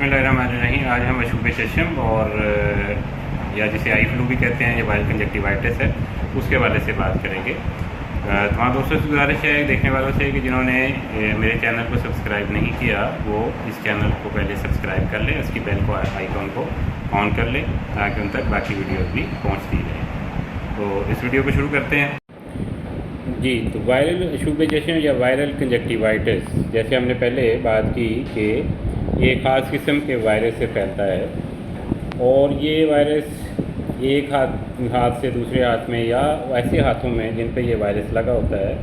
बिस्मिल्लाहिर्रहमानिर्रहीम। आज हम मशरूब चशम और या जिसे आई फ्लू भी कहते हैं, या वायरल कंजक्टिवाइटिस है, उसके हवाले से बात करेंगे। तमाम दोस्तों से गुजारिश है, देखने वालों से, कि जिन्होंने मेरे चैनल को सब्सक्राइब नहीं किया वो इस चैनल को पहले सब्सक्राइब कर लें, उसकी बेल को आइकॉन को ऑन कर लें ताकि उन तक बाकी वीडियोस भी पहुंचती रहें। तो इस वीडियो को शुरू करते हैं। जी, तो वायरल मशरूब चशम या वायरल कंजक्टिवाइटिस, जैसे हमने पहले बात की कि ये ख़ास किस्म के वायरस से फैलता है और ये वायरस एक हाथ से दूसरे हाथ में या ऐसे हाथों में जिन पे ये वायरस लगा होता है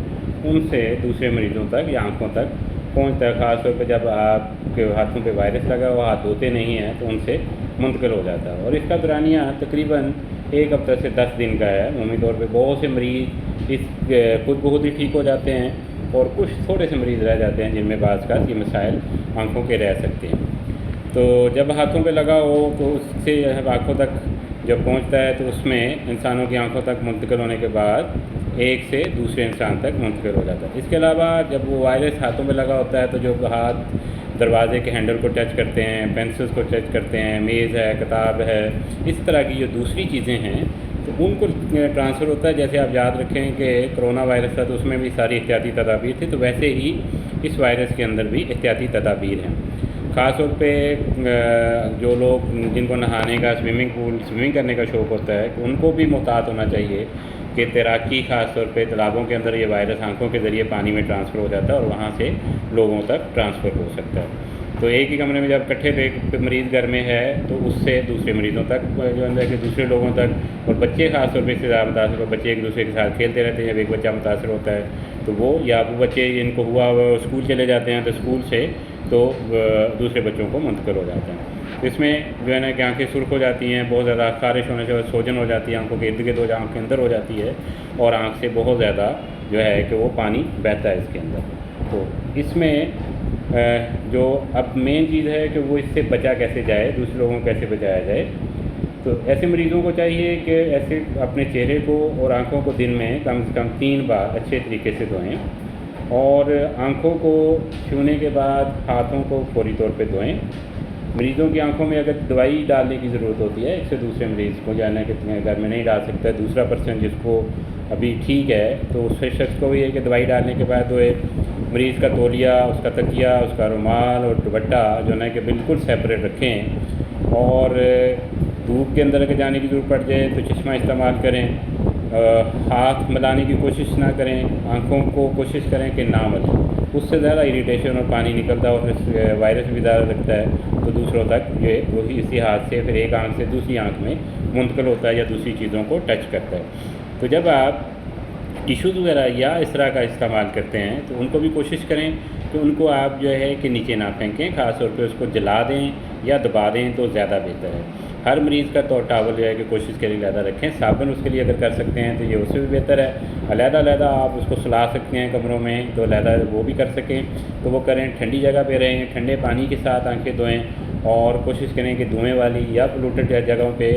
उनसे दूसरे मरीज़ों तक या आँखों तक पहुँचता है। ख़ास तौर पर जब आपके हाथों पे वायरस लगा हुआ, हाथ धोते नहीं हैं तो उनसे मुंतकिल हो जाता है। और इसका दौरानिया तकरीबन एक हफ्ते से 10 दिन का है। अमूमी तौर पे बहुत से मरीज़ इस खुद बहुत ही ठीक हो जाते हैं और कुछ थोड़े से मरीज़ रह जाते हैं जिनमें बाज़ का ये मसाइल आँखों के रह सकते हैं। तो जब हाथों पे लगा हो तो उससे आँखों तक जब पहुंचता है तो उसमें इंसानों की आंखों तक मुंतकिल होने के बाद एक से दूसरे इंसान तक मुंतकिल हो जाता है। इसके अलावा जब वो वायरस हाथों में लगा होता है तो जो हाथ दरवाजे के हैंडल को टच करते हैं, पेंसिल्स को टच करते हैं, मेज़ है, किताब है, इस तरह की जो दूसरी चीज़ें हैं तो उनको ट्रांसफ़र होता है। जैसे आप याद रखें कि कोरोना वायरस था तो उसमें भी सारी एहतियाती तदाबीर थी, तो वैसे ही इस वायरस के अंदर भी एहतियाती तदाबीर हैं। ख़ास तौर पे जो लोग जिनको नहाने का, स्विमिंग करने का शौक़ होता है, उनको भी मोहतात होना चाहिए कि तैराकी, ख़ास तौर पे तालाबों के अंदर ये वायरस आंखों के ज़रिए पानी में ट्रांसफ़र हो जाता है और वहाँ से लोगों तक ट्रांसफ़र हो सकता है। तो एक ही कमरे में जब इकट्ठे एक मरीज़ घर में है तो उससे दूसरे मरीज़ों तक जो अंदर के दूसरे लोगों तक, और बच्चे ख़ास तौर पर इससे ज़्यादा मुतासर, बच्चे एक दूसरे के साथ खेलते रहते हैं। जब एक बच्चा मुतासर होता है तो वो या वो बच्चे जिनको हुआ स्कूल चले जाते हैं तो स्कूल से तो दूसरे बच्चों को मुंतकिल हो जाते हैं। तो इसमें जो है ना कि आँखें सुर्ख हो जाती हैं, बहुत ज़्यादा खारिश होने से सोजन हो जाती है, आँखों के इर्द गिर्द हो, आँख के अंदर हो जाती है और आँख से बहुत ज़्यादा जो है कि वो पानी बहता है इसके अंदर। तो इसमें जो अब मेन चीज़ है कि वो इससे बचा कैसे जाए, दूसरे लोगों को कैसे बचाया जाए। तो ऐसे मरीज़ों को चाहिए कि ऐसे अपने चेहरे को और आँखों को दिन में कम से कम 3 बार अच्छे तरीके से धोएँ और आँखों को छूने के बाद हाथों को फौरी तौर पे धोएं। मरीज़ों की आंखों में अगर दवाई डालने की ज़रूरत होती है, एक से दूसरे मरीज़ को जाना कि घर में नहीं डाल सकता है, दूसरा पर्सन जिसको अभी ठीक है तो उस शख्स को भी है कि दवाई डालने के बाद वो मरीज़ का तौलिया, उसका तकिया, उसका रुमाल और दुपट्टा जो है कि बिल्कुल सेपरेट रखें। और धूप के अंदर अगर जाने की ज़रूरत पड़ जाए तो चश्मा इस्तेमाल करें। हाथ मिलाने की कोशिश ना करें, आँखों को कोशिश करें कि ना मलें, उससे ज़्यादा इरिटेशन और पानी निकलता है और वायरस भी ज़्यादा लगता है तो दूसरों तक ये वही इसी हाथ से फिर एक आँख से दूसरी आँख में मुंतकिल होता है या दूसरी चीज़ों को टच करता है। तो जब आप टिश्यूज़ वगैरह या इस तरह का इस्तेमाल करते हैं तो उनको भी कोशिश करें कि उनको आप जो है कि नीचे ना फेंकें, ख़ास तौर पे उसको जला दें या दबा दें तो ज़्यादा बेहतर है। हर मरीज़ का तो टावल जो है कि कोशिश करें ज़्यादा रखें। साबुन उसके लिए अगर कर सकते हैं तो ये उससे भी बेहतर है। अलग-अलग आप उसको सुला सकते हैं कमरों में, तो अलग वो भी कर सकें तो वो करें। ठंडी जगह पे रहें, ठंडे पानी के साथ आंखें धोएं और कोशिश करें कि धुएँ वाली या पोल्यूटेड जगहों पे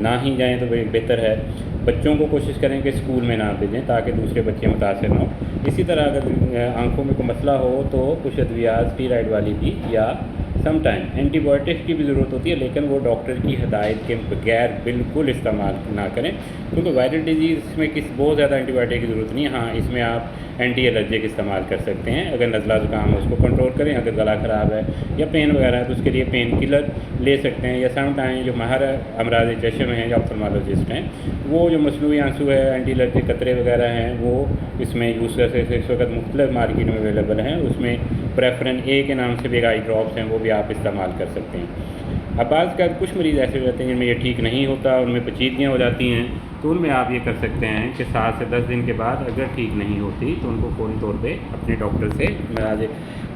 ना ही जाएँ तो बेहतर है। बच्चों को कोशिश करें कि स्कूल में ना भेजें ताकि दूसरे बच्चे मुतासर ना हों। इसी तरह अगर आँखों में कोई मसला हो तो कुछ अद्वियात स्टीरॉइड वाली भी या सम टाइम एंटीबायोटिक्स की भी ज़रूरत होती है, लेकिन वो डॉक्टर की हिदायत के बगैर बिल्कुल इस्तेमाल ना करें क्योंकि वायरल डिजीज़ में बहुत ज़्यादा एंटीबायोटिक की ज़रूरत नहीं है। हाँ, इसमें आप एंटी एलर्जिक इस्तेमाल कर सकते हैं। अगर नज़ला ज़ुकाम है उसको कंट्रोल करें, अगर गला ख़राब है या पेन वगैरह है तो उसके लिए पेन किलर ले सकते हैं। या सम टाइम जो माहिर अमराज़ चशम हैं या ऑप्थल्मोलॉजिस्ट हैं वो जो मसनूई आंसू है, एंटी एलर्जिक कतरे वगैरह हैं वो इसमें यूज़ कर सकते हैं। इस वक्त मुख्तलिफ मार्केट में अवेलेबल हैं, उसमें प्रेफरेंस ए के नाम से भी आई ड्रॉप्स हैं, वो भी आप इस्तेमाल कर सकते हैं। अब बाज़ का कुछ मरीज़ ऐसे रहते हैं जिनमें ये ठीक नहीं होता, उनमें पेचीदगियाँ हो जाती हैं, तो उनमें आप ये कर सकते हैं कि 7 से 10 दिन के बाद अगर ठीक नहीं होती तो उनको फ़ौरी तौर पे अपने डॉक्टर से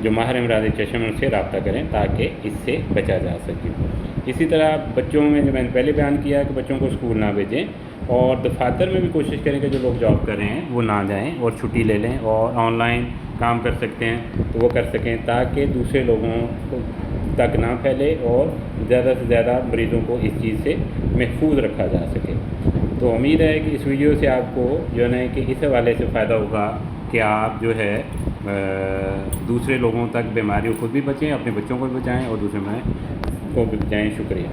जो माहिर अमराज़ चशम है उनसे रब्ता करें ताकि इससे बचा जा सके। इसी तरह बच्चों में जो मैंने पहले बयान किया है कि बच्चों को स्कूल ना भेजें और दफातर में भी कोशिश करें कि जो लोग जॉब कर रहे हैं वो ना जाएँ और छुट्टी ले लें और ऑनलाइन काम कर सकते हैं तो वो कर सकें ताकि दूसरे लोगों को तक ना फैले और ज़्यादा से ज़्यादा मरीज़ों को इस चीज़ से महफूज रखा जा सके। तो उम्मीद है कि इस वीडियो से आपको जो है कि इस हवाले से फ़ायदा होगा कि आप जो है دوسرے لوگوں تک بیماریوں خود بھی بچیں، اپنے بچوں کو بھی بچائیں اور دوسرے میں کو بھی بچائیں۔ شکریہ۔